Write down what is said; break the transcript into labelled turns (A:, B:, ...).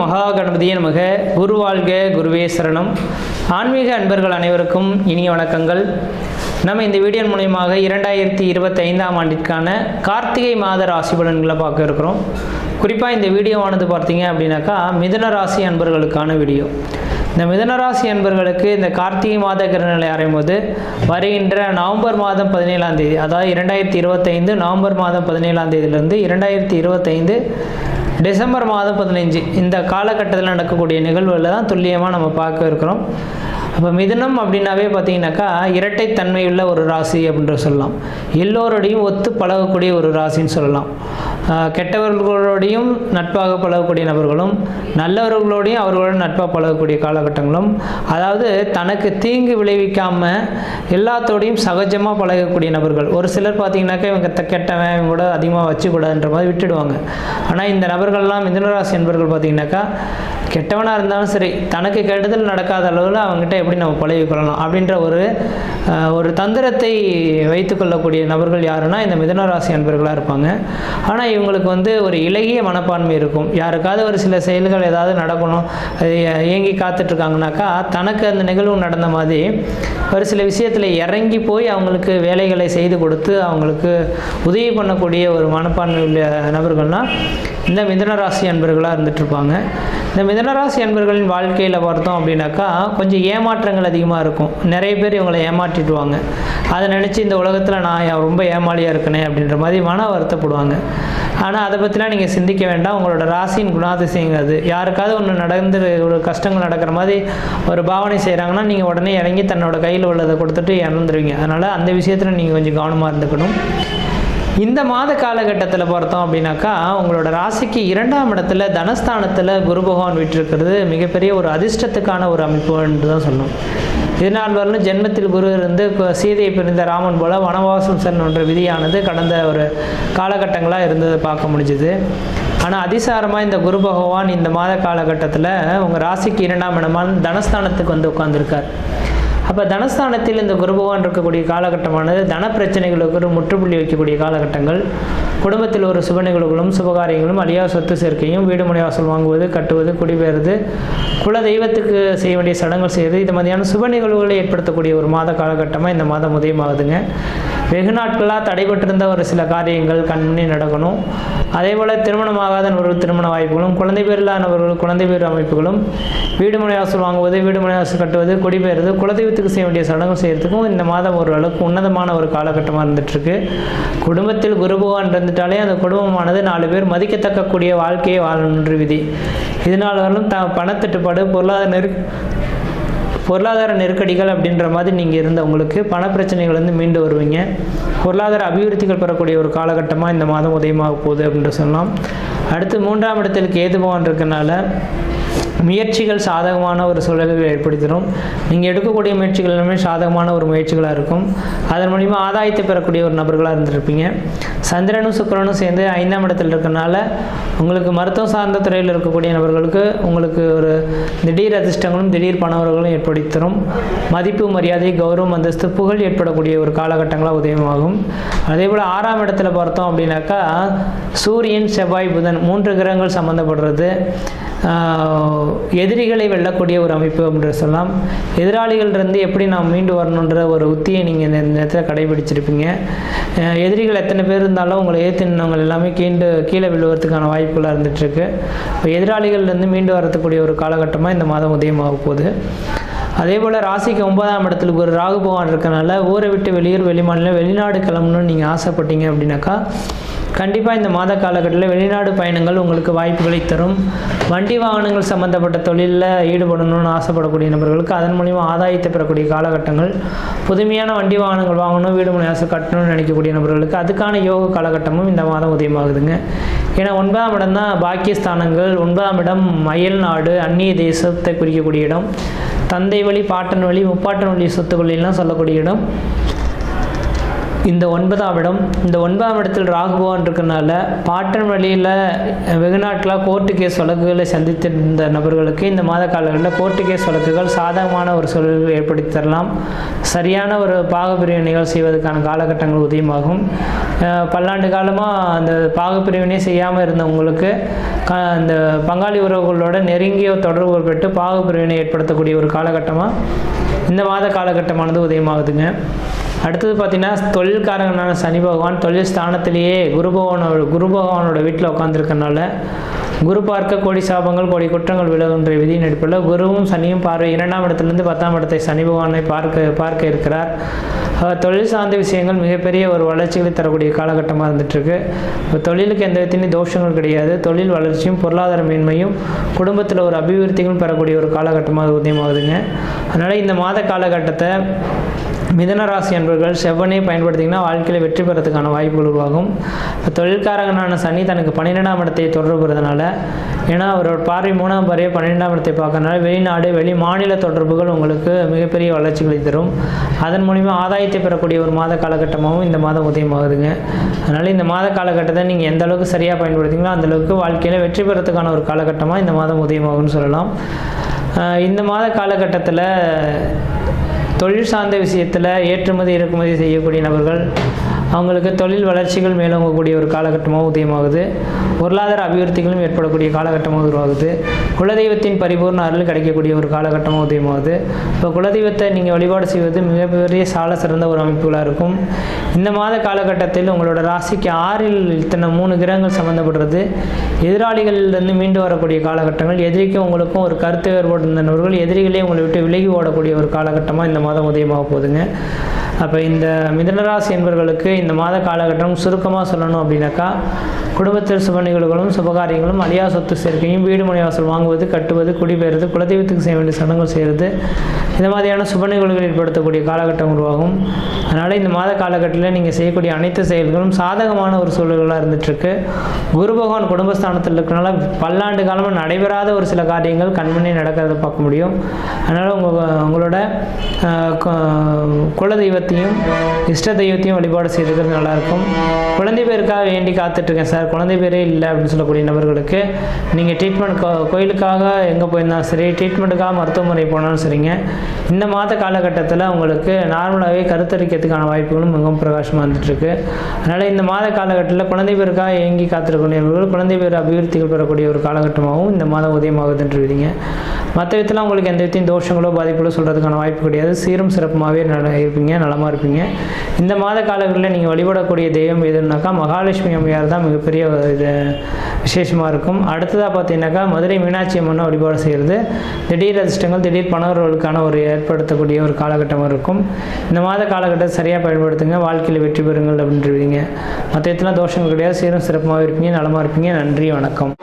A: மகா கணபதியே நமக. குரு வாழ்க, குருவே சரணம். ஆன்மீக அன்பர்கள் அனைவருக்கும் இனிய வணக்கங்கள். நம்ம இந்த வீடியோ மூலமாக 2025ஆம் ஆண்டிற்கான கார்த்திகை மாத ராசி பலன்களை பார்க்க இருக்கிறோம். குறிப்பாக இந்த வீடியோவானது பார்த்தீங்க அப்படின்னாக்கா மிதுன ராசி அன்பர்களுக்கான வீடியோ. இந்த மிதுனராசி அன்பர்களுக்கு இந்த கார்த்திகை மாத கிரகநிலை அறையும்போது வருகின்ற நவம்பர் மாதம் 17ஆம் தேதி, அதாவது 2025 நவம்பர் மாதம் 17ஆம் தேதியிலிருந்து 2025 டிசம்பர் மாதம் 15 இந்த காலகட்டத்தில் நடக்கக்கூடிய நிகழ்வுகளை தான் துல்லியமாக நம்ம பார்க்க இருக்கிறோம். அப்போ மிதுனம் அப்படின்னாவே பார்த்தீங்கன்னாக்கா இரட்டைத்தன்மையுள்ள ஒரு ராசி அப்படின்ற சொல்லலாம். எல்லோரோடையும் ஒத்து பழகக்கூடிய ஒரு ராசின்னு சொல்லலாம். கெட்டவர்களோடையும் நட்பாக பழகக்கூடிய நபர்களும், நல்லவர்களோடையும் அவர்களோட நட்பாக பழகக்கூடிய காலகட்டங்களும், அதாவது தனக்கு தீங்கு விளைவிக்காமல் எல்லாத்தோடையும் சகஜமாக பழகக்கூடிய நபர்கள். ஒரு சிலர் பார்த்தீங்கன்னாக்கா இவங்க கெட்டவன், இவங்க கூட அதிகமாக வச்சுக்கூடாதுன்ற மாதிரி விட்டுடுவாங்க. ஆனால் இந்த நபர்கள்லாம் மிதுனராசி என்பர்கள் பார்த்தீங்கன்னாக்கா கெட்டவனாக இருந்தாலும் சரி, தனக்கு கெடுதல் நடக்காத அளவில் அவங்ககிட்ட எப்படி நம்ம பழகிக்கொள்ளலாம் அப்படின்ற ஒரு தந்திரத்தை வைத்துக்கொள்ளக்கூடிய நபர்கள் யாருன்னா இந்த மிதுனராசி அன்பர்களாக இருப்பாங்க. ஆனால் இவங்களுக்கு ஒரு இலகிய மனப்பான்மை இருக்கும். யாருக்காவது ஒரு சில செயல்கள் ஏதாவது நடக்கணும், ஏங்கி காத்துட்ருக்காங்கனாக்கா தனக்கு அந்த நிகழ்வு நடந்த மாதிரி ஒரு சில விஷயத்தில் இறங்கி போய் அவங்களுக்கு வேலைகளை செய்து கொடுத்து அவங்களுக்கு உதவி பண்ணக்கூடிய ஒரு மனப்பான்மை உள்ள நபர்கள்னால் இந்த மிதுனராசி அன்பர்களாக இருந்துகிட்ருப்பாங்க. இந்த மிதுனராசி அன்பர்களின் வாழ்க்கையில் பார்த்தோம் அப்படின்னாக்கா கொஞ்சம் ஏமாற்றங்கள் அதிகமாக இருக்கும். நிறைய பேர் இவங்களை ஏமாற்றிடுவாங்க. அதை நினச்சி இந்த உலகத்தில் நான் ரொம்ப ஏமாளியாக இருக்கனே அப்படின்ற மாதிரி மன வருத்தப்படுவாங்க. ஆனால் அதை பற்றிலாம் நீங்கள் சிந்திக்க வேண்டாம். உங்களோட ராசியின் குணாதிசயங்க அது. யாருக்காவது ஒன்று நடந்து ஒரு கஷ்டங்கள் நடக்கிற மாதிரி ஒரு பாவனை செய்கிறாங்கன்னா நீங்கள் உடனே இறங்கி தன்னோட கையில் உள்ளதை கொடுத்துட்டு இறந்துருவீங்க. அதனால் அந்த விஷயத்தில் நீங்கள் கொஞ்சம் கவனமாக இருந்துக்கணும். இந்த மாத காலகட்டத்தில் பார்த்தோம் அப்படின்னாக்கா உங்களோட ராசிக்கு 2ஆம் இடத்துல தனஸ்தானத்தில் குரு பகவான் விட்டிருக்கிறது மிகப்பெரிய ஒரு அதிர்ஷ்டத்துக்கான ஒரு அமைப்பு என்று தான் சொல்லணும். இதனால் வரலும் ஜென்மத்தில் குரு இருந்து சீதையை பிரிந்த ராமன் போல வனவாசம் செல்லுன்ற விதியானது கடந்த ஒரு காலகட்டங்களாக இருந்ததை பார்க்க முடிஞ்சுது. ஆனால் அதிசாரமாக இந்த குரு பகவான் இந்த மாத காலகட்டத்தில் உங்கள் ராசிக்கு 2ஆம் இடமான தனஸ்தானத்துக்கு உட்கார்ந்துருக்கார். அப்போ தனஸ்தானத்தில் இந்த குரு பகவான் இருக்கக்கூடிய காலகட்டமானது தன பிரச்சனைகளுக்கு ஒரு முற்றுப்புள்ளி வைக்கக்கூடிய காலகட்டங்கள். குடும்பத்தில் ஒரு சுப நிகழ்வுகளும் சுபகாரியங்களும், அழியா சொத்து சேர்க்கையும், வீடு மனை வாசல் வாங்குவது, கட்டுவது, குடிபெயர்வது, குல தெய்வத்துக்கு செய்ய வேண்டிய சடங்குகள் செய்வது, இது மாதிரியான சுப நிகழ்வுகளை ஏற்படுத்தக்கூடிய ஒரு மாத காலகட்டமாக இந்த மாதம் உதயமாகுதுங்க. வெகு நாட்களாக தடைபட்டிருந்த ஒரு சில காரியங்கள் கண்முன்னே நடக்கணும். அதே போல் திருமணமாகாதவர்கள் திருமண வாய்ப்புகளும், குழந்தை பேர் இல்லாதவர்கள் குழந்தை பேர் அமைப்புகளும், வீடு மனை வாசல் வாங்குவது, வீடு மனை வாசல் கட்டுவது, குடிபெயர்வது, குலதெய்வத்துக்கு செய்ய வேண்டிய சடங்கு செய்கிறதுக்கும் இந்த மாதம் ஓரளவுக்கு உன்னதமான ஒரு காலகட்டமாக இருந்துகிட்ருக்கு. குடும்பத்தில் குரு பகவான் இருந்துட்டாலே அந்த குடும்பமானது 4 பேர் மதிக்கத்தக்கக்கூடிய வாழ்க்கையை வாழணுன்ற விதி. இதனால் வரலும் பணத்தட்டுப்பாடு, பொருளாதார நெருக்கடிகள் அப்படின்ற மாதிரி நீங்கள் இருந்தவங்களுக்கு பண பிரச்சனைகள் மீண்டு வருவீங்க. பொருளாதார அபிவிருத்திகள் பெறக்கூடிய ஒரு காலகட்டமாக இந்த மாதம் உதயமாக போகுது அப்படின்ட்டு சொல்லலாம். அடுத்து 3ஆம் இடத்தில் கேது பகவான் இருக்கனால முயற்சிகள் சாதகமான ஒரு சூழல்களை ஏற்படுத்திடும். நீங்கள் எடுக்கக்கூடிய முயற்சிகள் எல்லாமே சாதகமான ஒரு முயற்சிகளாக இருக்கும். அதன் மூலிமா ஆதாயத்தை பெறக்கூடிய ஒரு நபர்களாக இருந்திருப்பீங்க. சந்திரனும் சுக்கிரனும் சேர்ந்து 5ஆம் இடத்தில் இருக்கனால உங்களுக்கு மருத்துவம் சார்ந்த துறையில் இருக்கக்கூடிய நபர்களுக்கு உங்களுக்கு ஒரு திடீர் அதிர்ஷ்டங்களும் திடீர் பணவர்களும் ஏற்படுத்தி தரும். மதிப்பு, மரியாதை, கௌரவம், அந்தஸ்து, புகழ் ஏற்படக்கூடிய ஒரு காலகட்டங்களாக உதயமாகும். அதே போல் 6ஆம் இடத்துல பார்த்தோம் அப்படின்னாக்கா சூரியன், செவ்வாய், புதன் 3 கிரகங்கள் சம்மந்தப்படுறது. எதிரிகளை வெல்லக்கூடிய ஒரு அமைப்பு அப்படின்னு சொல்லலாம். எதிராளிகள்லேருந்து எப்படி நாம் மீண்டு வரணுன்ற ஒரு உத்தியை நீங்கள் இந்த நேரத்தில் கடைபிடிச்சிருப்பீங்க. எதிரிகள் எத்தனை பேர் இருந்தாலும் உங்களை ஏற்றினவங்க எல்லாமே கீழே விழுவதுக்கான வாய்ப்புகளாக இருந்துகிட்ருக்கு. இப்போ எதிராளிகள்லேருந்து மீண்டு வரக்கூடிய ஒரு காலகட்டமாக இந்த மாதம் உதயமாக போகுது. அதே போல் ராசிக்கு 9ஆம் இடத்துல ஒரு ராகு பகவான் இருக்கனால ஊரை விட்டு வெளியூர், வெளிமாநிலம், வெளிநாடு கிளம்பணும்னு நீங்கள் ஆசைப்பட்டீங்க அப்படின்னாக்கா கண்டிப்பாக இந்த மாத காலகட்டத்தில் வெளிநாடு பயணங்கள் உங்களுக்கு வாய்ப்புகளை தரும். வண்டி வாகனங்கள் சம்மந்தப்பட்ட தொழிலில் ஈடுபடணும்னு ஆசைப்படக்கூடிய நபர்களுக்கு அதன் மூலிமா ஆதாயத்தை பெறக்கூடிய காலகட்டங்கள். புதுமையான வண்டி வாகனங்கள் வாங்கணும், வீடு மனை வாசல் கட்டணும்னு நினைக்கக்கூடிய நபர்களுக்கு அதுக்கான யோக காலகட்டமும் இந்த மாதம் உதயமாகுதுங்க. ஏன்னா 9ஆம் இடம் தான் பாக்கியஸ்தானங்கள். 9ஆம் இடம் அயல் நாடு, அந்நிய தேசத்தை குறிக்கக்கூடிய இடம். தந்தை வழி, பாட்டன் வழி, முப்பாட்டன் வழி சொத்துக்களெல்லாம் சொல்லக்கூடிய இடம். இந்த 9ஆம் இடம், இந்த 9ஆம் இடத்தில் ராகு பகவான் இருக்கிறனால பாட்டன் வழியில் வெகு நாட்களாக கோர்ட்டு கேஸ் வழக்குகளை சந்தித்திருந்த நபர்களுக்கு இந்த மாத காலங்களில் கோர்ட்டு கேஸ் வழக்குகள் சாதகமான ஒரு சூழல்கள் ஏற்படுத்தி தரலாம். சரியான ஒரு பாகப்பிரிவினைகள் செய்வதற்கான காலகட்டங்கள் உதயமாகும். பல்லாண்டு காலமாக அந்த பாகப்பிரிவினை செய்யாமல் இருந்தவங்களுக்கு அந்த பங்காளி உறவுகளோட நெருங்கிய தொடர்பு பெற்று பாகப்பிரிவினை ஏற்படுத்தக்கூடிய ஒரு காலகட்டமாக இந்த மாத காலகட்டமானது உதயமாகுதுங்க. அடுத்தது பார்த்திங்கன்னா தொழில்காரங்கனான சனி பகவான் தொழில் ஸ்தானத்திலேயே குரு பகவானோட வீட்டில் உட்காந்துருக்கனால குரு பார்க்க கோடி சாபங்கள் கோடி குற்றங்கள் விலகுன்ற விதியின் அடிப்படையில் குருவும் சனியும் பார்வை 2ஆம் இடத்துலேருந்து 10ஆம் இடத்தை சனி பகவானை பார்க்க இருக்கிறார். தொழில் சார்ந்த விஷயங்கள் மிகப்பெரிய ஒரு வளர்ச்சிகளை தரக்கூடிய காலகட்டமாக இருந்துகிட்ருக்கு. இப்போ தொழிலுக்கு எந்த விதத்திலையும் தோஷங்கள் கிடையாது. தொழில் வளர்ச்சியும் பொருளாதார மேன்மையும் குடும்பத்தில் ஒரு அபிவிருத்திகளும் பெறக்கூடிய ஒரு காலகட்டமாக உதயமாகுதுங்க. அதனால் இந்த மாத காலகட்டத்தை மிதுன ராசி அன்பர்கள் செவ்வனே பயன்படுத்திங்கன்னா வாழ்க்கையில் வெற்றி பெறதுக்கான வாய்ப்புகள் உருவாகும். இப்போ தொழில்காரங்கனான சனி தனக்கு 12ஆம் இடத்தை தொடர்புறதுனால, ஏன்னா அவரோட பார்வை 3ஆம் பார்வையை 12ஆம் இடத்தை பார்க்கறதுனால வெளிநாடு வெளி மாநில தொடர்புகள் உங்களுக்கு மிகப்பெரிய வளர்ச்சிகளை தரும். அதன் மூலிமா ஆதாயத்தை பெறக்கூடிய ஒரு மாத காலகட்டமாகவும் இந்த மாதம் உதயமாகுதுங்க. அதனால் இந்த மாத காலகட்டத்தை நீங்கள் எந்த அளவுக்கு சரியாக பயன்படுத்திங்களோ அந்தளவுக்கு வாழ்க்கையில் வெற்றி பெறத்துக்கான ஒரு காலகட்டமாக இந்த மாதம் உதயமாகும்னு சொல்லலாம். இந்த மாத காலகட்டத்தில் தொழில் சார்ந்த விஷயத்தில் ஏற்றுமதி இறக்குமதி செய்யக்கூடிய நபர்கள் அவங்களுக்கு தொழில் வளர்ச்சிகள் மேலோங்கக்கூடிய ஒரு காலகட்டமாக உதயமாகுது. பொருளாதார அபிவிருத்திகளும் ஏற்படக்கூடிய காலகட்டமாக உருவாகுது. குலதெய்வத்தின் பரிபூர்ண அருள் கிடைக்கக்கூடிய ஒரு காலகட்டமாக உதயமாகுது. இப்போ குலதெய்வத்தை நீங்கள் வழிபாடு செய்வது மிகப்பெரிய சால சிறந்த ஒரு அமைப்புகளாக இருக்கும். இந்த மாத காலகட்டத்தில் உங்களோட ராசிக்கு 6இல் இத்தனை 3 கிரகங்கள் சம்மந்தப்படுறது எதிராளிகளிலிருந்து மீண்டு வரக்கூடிய காலகட்டங்கள். எதிரிக்கும் உங்களுக்கும் ஒரு கருத்து வேறுபாடு இருந்த நபர்கள் எதிரிகளே உங்களை விட்டு விலகி ஓடக்கூடிய ஒரு காலகட்டமாக இந்த மாதம் உதயமாக போகுதுங்க. அப்போ இந்த மிதுனராசி என்பவர்களுக்கு இந்த மாத காலகட்டம் சுருக்கமாக சொல்லணும் அப்படின்னாக்கா, குடும்பத்தில் சுப நிகழ்வுகளும் சுபகாரியங்களும் அழியா சொத்து சேர்க்கையும் வீடு மனை வாசல் வாங்குவது கட்டுவது குடிபெயர்வது குலதெய்வத்துக்கு செய்ய வேண்டிய சடங்குகள் செய்கிறது இந்த மாதிரியான சுப நிகழ்வுகள் ஏற்படுத்தக்கூடிய காலகட்டம் உருவாகும். அதனால் இந்த மாத காலகட்டத்தில் நீங்கள் செய்யக்கூடிய அனைத்து செயல்களும் சாதகமான ஒரு சூழல்களாக இருந்துகிட்ருக்கு. குரு பகவான் குடும்பஸ்தானத்தில் இருக்கிறனால பல்லாண்டு காலமாக நடைபெறாத ஒரு சில காரியங்கள் கண்மணி நடக்கிறத பார்க்க முடியும். அதனால் உங்களோட குல தெய்வத்தையும் இஷ்ட தெய்வத்தையும் வழிபாடு செய்கிறது நல்லாயிருக்கும். குழந்தை பேருக்காக வேண்டி காத்துட்ருக்கேன் சார், குழந்தை பேரே இல்லை அப்படின்னு சொல்லக்கூடிய நபர்களுக்கு நீங்கள் ட்ரீட்மெண்ட் கோயிலுக்காக எங்கே போயிருந்தாலும் சரி, ட்ரீட்மெண்ட்டுக்காக மருத்துவமனை போனாலும் சரிங்க, இந்த மாத காலகட்டத்தில் உங்களுக்கு நார்மலாகவே கருத்தரிக்கிறதுக்கான வாய்ப்புகளும் மிகவும் பிரகாசமாக வந்துட்டுருக்கு. அதனால் இந்த மாத காலகட்டத்தில் குழந்தை பேருக்காக ஏங்கி காத்திருக்கக்கூடியவர்கள் குழந்தை பேர் அபிவிருத்திகள் பெறக்கூடிய ஒரு காலகட்டமாகவும் இந்த மாதம் உதயமாகுதுன்றீங்க. மற்ற விதத்தில் உங்களுக்கு எந்த விதத்தையும் தோஷங்களோ பாதிப்புகளோ சொல்கிறதுக்கான வாய்ப்பு கிடையாது. சீரும் சிறப்புமாகவே இருப்பீங்க, நலமாக இருப்பீங்க. இந்த மாத காலங்களில் நீங்கள் வழிபடக்கூடிய தெய்வம் எதுனாக்கா மகாலட்சுமி அம்மையார் தான் மிகப்பெரிய இது விசேஷமாக இருக்கும். அடுத்ததாக பார்த்தீங்கன்னாக்கா மதுரை மீனாட்சி அம்மனை வழிபாடு செய்கிறது திடீர் அதிர்ஷ்டங்கள் திடீர் பணவர்களுக்கான ஒரு ஏற்படுத்தக்கூடிய ஒரு காலகட்டமாக இருக்கும். இந்த மாத காலகட்டத்தை சரியாக பயன்படுத்துங்க, வாழ்க்கையில் வெற்றி பெறுங்கள் அப்படின்றீங்க. மற்ற விதத்தில் தோஷங்கள் கிடையாது. சீரும் சிறப்புமாக இருப்பீங்க, நலமாக இருப்பீங்க. நன்றி, வணக்கம்.